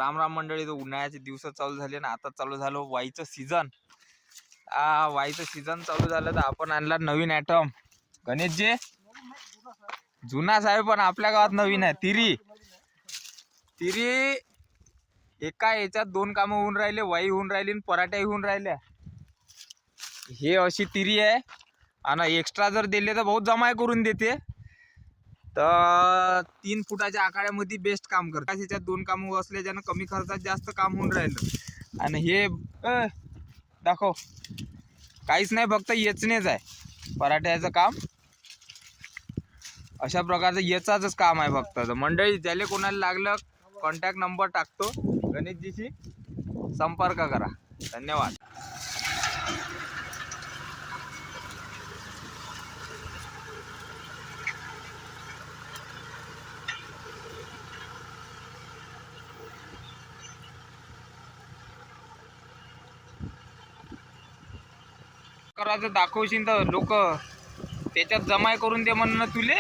राम राम मंडळी. तो उन्हाळ्याचे दिवस चालू झाले ना, आता चालू झालं वाईचं सीझन. वाईचं सीझन चालू झालं तर आपण आणला नवीन आयटम. गणेशजी जुनाच आहे पण आपल्या गावात नवीन आहे. तिरी एका याच्यात दोन कामं होऊन राहिले. वाई होऊन राहिली आणि पराठ्या होऊन राहिल्या. हे अशी तिरी आहे आणि एक्स्ट्रा जर दिले तर बहुत जमाय करून देते. तर 3 फुटाच्या आकारामध्ये बेस्ट काम करतात. याच्यात दोन काम असल्याच्यानं कमी खर्चात जास्त काम होऊन राहिलं. आणि हे दाखव, काहीच नाही, फक्त येचणेच आहे पराठ्याचं काम. अशा प्रकारचं याचाच काम आहे फक्त. तर मंडळी ज्याला कोणाला लागलं कॉन्टॅक्ट नंबर टाकतो, गणेशजीशी संपर्क करा. धन्यवाद. करायचं दाखवशील तर लोक त्याच्यात जमाय करून दे म्हणणं तुले.